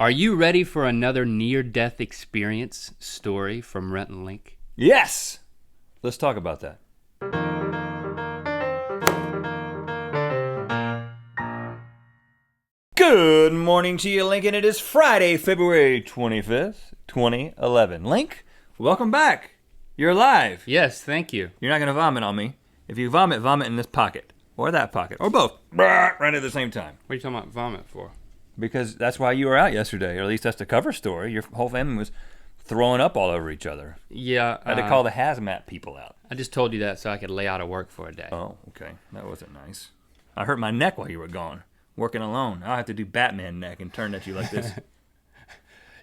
Are you ready for another near-death experience story from Rhett and Link? Yes! Let's talk about that. Good morning, Chia, Link, and it is Friday, February 25th, 2011. Link, welcome back. You're alive. Yes, thank you. You're not going to vomit on me. If you vomit, vomit in this pocket. Or that pocket. Or both. Right at the same time. What are you talking about vomit for? Because that's why you were out yesterday, or at least that's the cover story. Your whole family was throwing up all over each other. Yeah. I had to call the hazmat people out. I just told you that so I could lay out of work for a day. Oh, okay. That wasn't nice. I hurt my neck while you were gone, working alone. I'll have to do Batman neck and turn at you like this.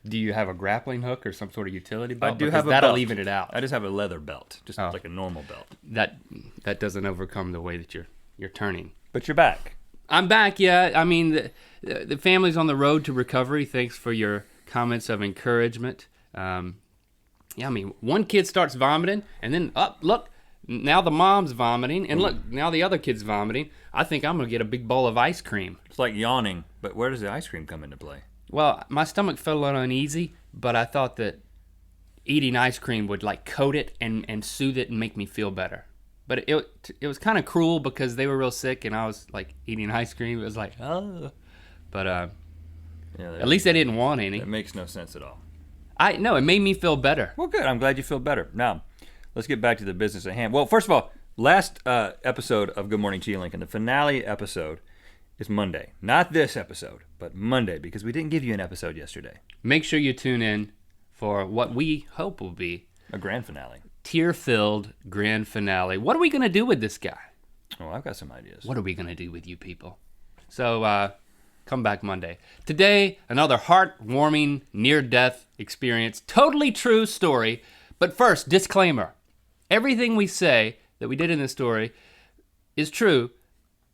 Do you have a grappling hook or some sort of utility belt? I do have a that'll belt. even it out. I just have a leather belt, just like a normal belt. That doesn't overcome the way that you're turning. But you're back. I'm back, yeah. I mean, the family's on the road to recovery. Thanks for your comments of encouragement. Yeah, I mean, one kid starts vomiting, and then, look, now the mom's vomiting, and look, now the other kid's vomiting. I think I'm going to get a big bowl of ice cream. It's like yawning, but where does the ice cream come into play? Well, my stomach felt a little uneasy, but I thought that eating ice cream would, like, coat it and soothe it and make me feel better. But it was kind of cruel because they were real sick and I was like eating ice cream. It was like, oh. But at least they didn't want any. That makes no sense at all. No, it made me feel better. Well, good. I'm glad you feel better. Now, let's get back to the business at hand. Well, first of all, last episode of Good Morning Chia, Link, and the finale episode is Monday. Not this episode, but Monday, because we didn't give you an episode yesterday. Make sure you tune in for what we hope will be a grand finale. Tear-filled grand finale. What are we going to do with this guy? Oh, I've got some ideas. What are we going to do with you people? So, come back Monday. Today, another heartwarming near-death experience. Totally true story. But first, disclaimer. Everything we say that we did in this story is true,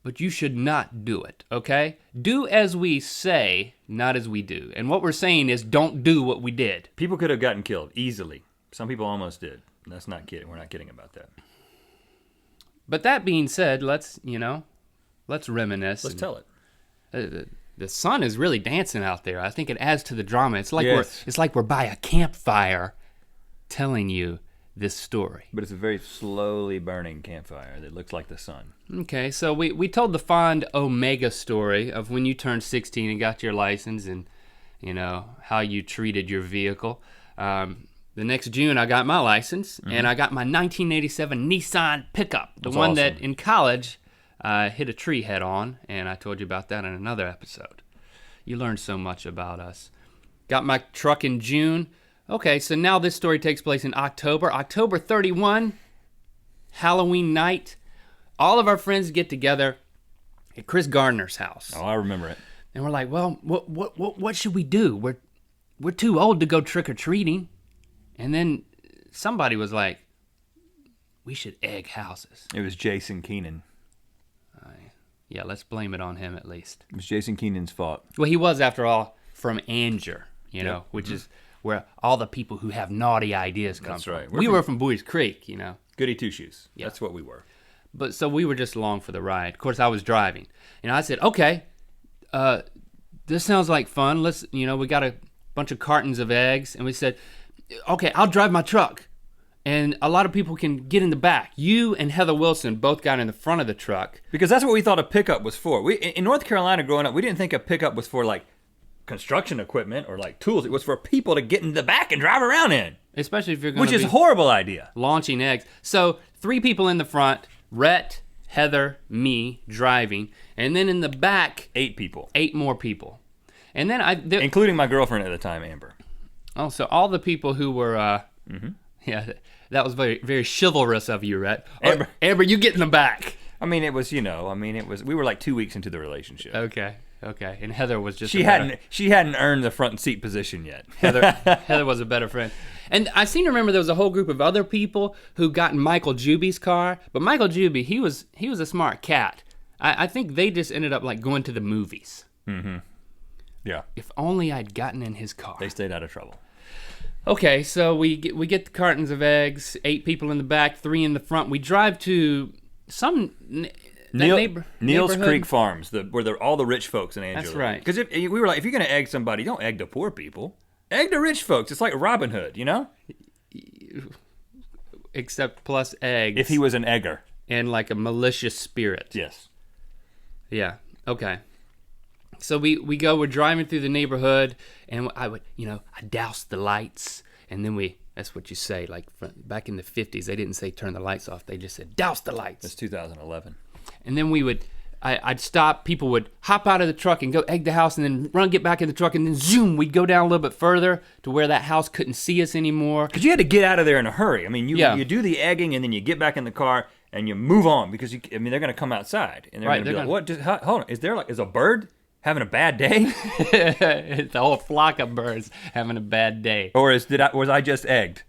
but you should not do it, okay? Do as we say, not as we do. And what we're saying is don't do what we did. People could have gotten killed easily. Some people almost did. That's not kidding. We're not kidding about that. But that being said, let's reminisce. Let's tell it. The sun is really dancing out there. I think it adds to the drama. It's like yes. we're by a campfire telling you this story. But it's a very slowly burning campfire that looks like the sun. Okay, so we told the fond Omega story of when you turned 16 and got your license and, how you treated your vehicle. The next June, I got my license, and I got my 1987 Nissan pickup, the one awesome. that in college hit a tree head on, and I told you about that in another episode. You learned so much about us. Got my truck in June. Okay, so now this story takes place in October. October 31, Halloween night. All of our friends get together at Chris Gardner's house. Oh, I remember it. And we're like, well, what should we do? We're too old to go trick-or-treating. And then somebody was like, we should egg houses. It was Jason Keenan. Yeah, let's blame it on him at least. It was Jason Keenan's fault. Well, he was, after all, from Anger, which is where all the people who have naughty ideas come from. That's right. We were from Boys Creek, Goody two-shoes. Yeah. That's what we were. But so we were just along for the ride. Of course, I was driving. And I said, okay, this sounds like fun. Let's, we got a bunch of cartons of eggs. And we said, okay, I'll drive my truck. And a lot of people can get in the back. You and Heather Wilson both got in the front of the truck. Because that's what we thought a pickup was for. In North Carolina growing up, we didn't think a pickup was for like construction equipment or like tools. It was for people to get in the back and drive around in. Especially if you're going to Which is a horrible idea. Launching eggs. So 3 people in the front, Rhett, Heather, me, driving. And then in the back, 8 people. 8 more people. And then including my girlfriend at the time, Amber. Oh, so all the people who were, yeah, that was very, very chivalrous of you, Rhett. Amber, you get in the back. I mean, it was, we were like 2 weeks into the relationship. Okay. And Heather was just she hadn't earned the front seat position yet. Heather was a better friend. And I seem to remember there was a whole group of other people who got in Michael Juby's car, but Michael Juby, he was a smart cat. I think they just ended up like going to the movies. Mm-hmm. Yeah. If only I'd gotten in his car. They stayed out of trouble. Okay, so we get the cartons of eggs, 8 people in the back, 3 in the front. We drive to some Neil's neighborhood? Creek Farms, where all the rich folks in Angelo. That's right. Because we were like, if you're going to egg somebody, don't egg the poor people. Egg the rich folks. It's like Robin Hood, you know? Except plus eggs. If he was an egger. And like a malicious spirit. Yes. Yeah. Okay. So we're driving through the neighborhood, and I douse the lights, and then that's what you say, like back in the 50s, they didn't say turn the lights off, they just said douse the lights. That's 2011. And then I'd stop, people would hop out of the truck and go egg the house, and then get back in the truck, and then zoom, we'd go down a little bit further to where that house couldn't see us anymore. Because you had to get out of there in a hurry. I mean, you do the egging, and then you get back in the car, and you move on, because they're going to come outside, and they're going to be like, what? Hold on, is a bird having a bad day? It's a whole flock of birds having a bad day. Or was I just egged?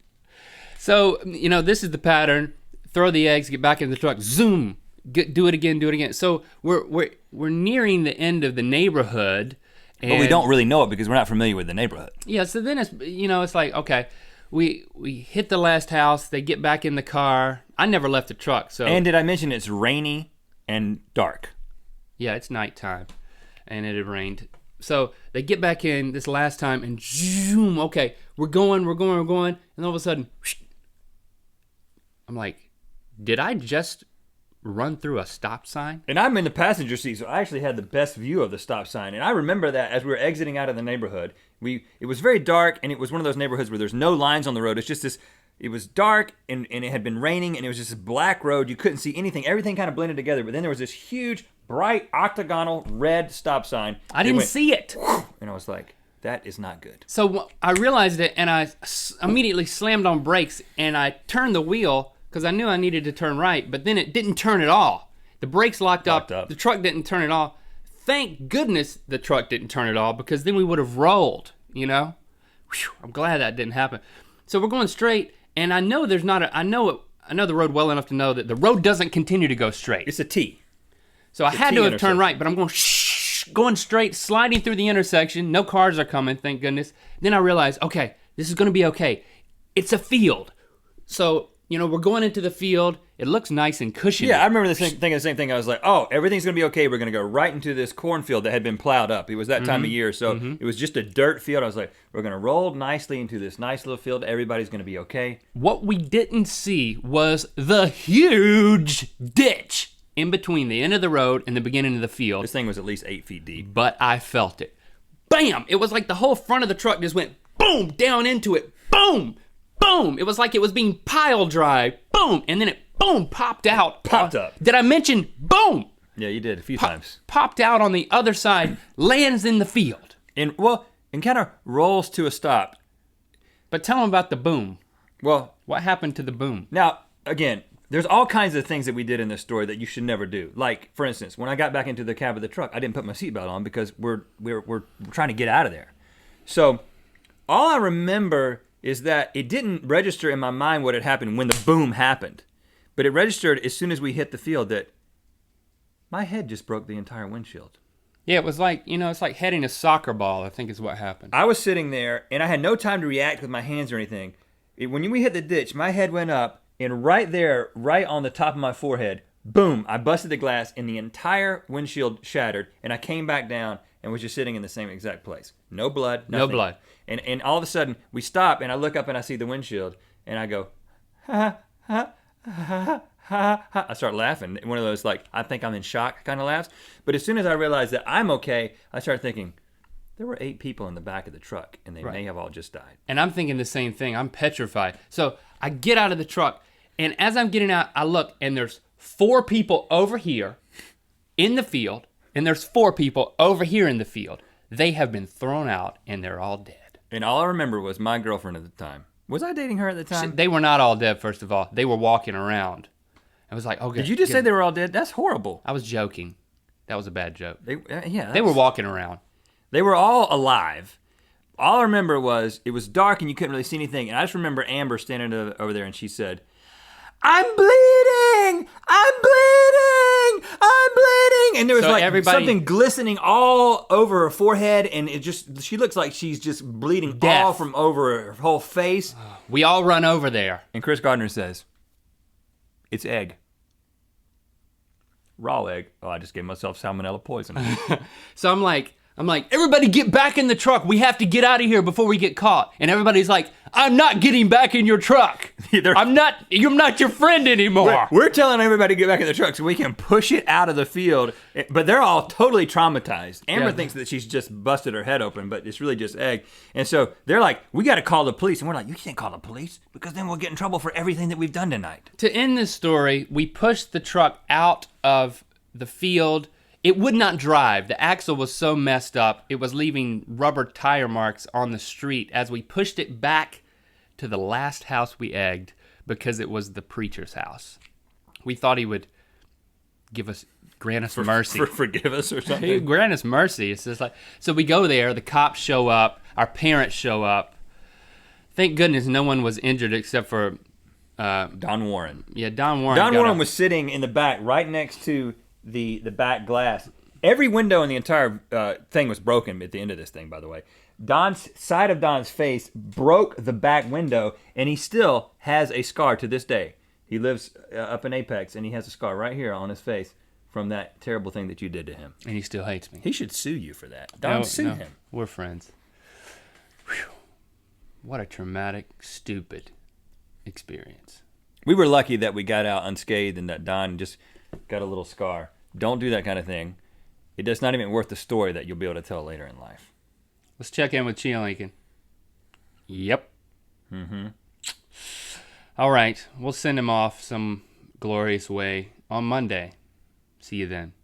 So, this is the pattern. Throw the eggs, get back in the truck, zoom, do it again. So we're nearing the end of the neighborhood. But we don't really know it because we're not familiar with the neighborhood. Yeah, so then it's like, okay, we hit the last house, they get back in the car. I never left the truck, so. And did I mention it's rainy and dark? Yeah, it's nighttime. And it had rained. So they get back in this last time, and zoom, okay, we're going, and all of a sudden, I'm like, did I just run through a stop sign? And I'm in the passenger seat, so I actually had the best view of the stop sign. And I remember that as we were exiting out of the neighborhood, it was very dark, and it was one of those neighborhoods where there's no lines on the road. It's just this. It was dark, and it had been raining, and it was just a black road. You couldn't see anything. Everything kind of blended together. But then there was this huge, bright, octagonal, red stop sign. I didn't see it. And I was like, that is not good. So I realized it, and I immediately slammed on brakes, and I turned the wheel, because I knew I needed to turn right, but then it didn't turn at all. The brakes locked up. The truck didn't turn at all. Thank goodness the truck didn't turn at all, because then we would have rolled, Whew, I'm glad that didn't happen. So we're going straight. And I know I know the road well enough to know that the road doesn't continue to go straight. It's a T. So I had to have turned right, but I'm going straight, sliding through the intersection. No cars are coming, thank goodness. Then I realized, okay, this is going to be okay. It's a field. So, we're going into the field. It looks nice and cushiony. Yeah, I remember thinking the same thing. I was like, oh, everything's going to be okay. We're going to go right into this cornfield that had been plowed up. It was that time of year, so it was just a dirt field. I was like, we're going to roll nicely into this nice little field. Everybody's going to be okay. What we didn't see was the huge ditch in between the end of the road and the beginning of the field. This thing was at least 8 feet deep. But I felt it. Bam! It was like the whole front of the truck just went boom, down into it. Boom! Boom! It was like it was being pile drive. Boom! And then it, boom, popped out. Popped up. Did I mention boom? Yeah, you did a few times. Popped out on the other side, lands in the field. And kind of rolls to a stop. But tell them about the boom. Well, what happened to the boom? Now, again, there's all kinds of things that we did in this story that you should never do. Like, for instance, when I got back into the cab of the truck, I didn't put my seatbelt on because we're trying to get out of there. So, all I remember is that it didn't register in my mind what had happened when the boom happened. But it registered as soon as we hit the field that my head just broke the entire windshield. Yeah, it was like, it's like heading a soccer ball, I think is what happened. I was sitting there, and I had no time to react with my hands or anything. When we hit the ditch, my head went up, and right there, right on the top of my forehead, boom, I busted the glass, and the entire windshield shattered, and I came back down and was just sitting in the same exact place. No blood, nothing. No blood. And all of a sudden, we stop, and I look up, and I see the windshield, and I go, ha, ha, ha, ha, ha. I start laughing. One of those, like, I think I'm in shock kind of laughs. But as soon as I realized that I'm okay, I start thinking, there were 8 people in the back of the truck, and they may have all just died. And I'm thinking the same thing. I'm petrified. So I get out of the truck, and as I'm getting out, I look, and there's 4 people over here in the field, and there's 4 people over here in the field. They have been thrown out, and they're all dead. And all I remember was my girlfriend at the time. Was I dating her at the time? They were not all dead, first of all. They were walking around. I was like, okay. Did you just say they were all dead? That's horrible. I was joking. That was a bad joke. They were walking around. They were all alive. All I remember was it was dark and you couldn't really see anything. And I just remember Amber standing over there and she said, I'm bleeding! I'm bleeding! I'm bleeding! And there was something glistening all over her forehead, and she looks like she's just bleeding all from over her whole face. We all run over there. And Chris Gardner says, it's egg. raw egg. Oh, I just gave myself salmonella poison. So I'm like, everybody get back in the truck. We have to get out of here before we get caught. And everybody's like, I'm not getting back in your truck. I'm not your friend anymore. We're telling everybody to get back in the truck so we can push it out of the field. But they're all totally traumatized. Amber thinks that she's just busted her head open, but it's really just egg. And so they're like, we got to call the police. And we're like, you can't call the police because then we'll get in trouble for everything that we've done tonight. To end this story, we pushed the truck out of the field. It would not drive. The axle was so messed up, it was leaving rubber tire marks on the street as we pushed it back to the last house we egged because it was the preacher's house. We thought he would grant us mercy. Forgive us or something? He would grant us mercy. It's just like, so we go there, the cops show up, our parents show up. Thank goodness no one was injured except for... Don Warren. Yeah, Don Warren. Don Warren was sitting in the back right next to the back glass. Every window in the entire thing was broken at the end of this thing, by the way. Don's side of Don's face broke the back window, and he still has a scar to this day. He lives up in Apex, and he has a scar right here on his face from that terrible thing that you did to him. And he still hates me. He should sue you for that. Don, sue him. We're friends. Whew. What a traumatic, stupid experience. We were lucky that we got out unscathed and that Don just got a little scar. Don't do that kind of thing. It's not even worth the story that you'll be able to tell later in life. Let's check in with Chia Lincoln. Yep. Mm-hmm. All right. We'll send him off some glorious way on Monday. See you then.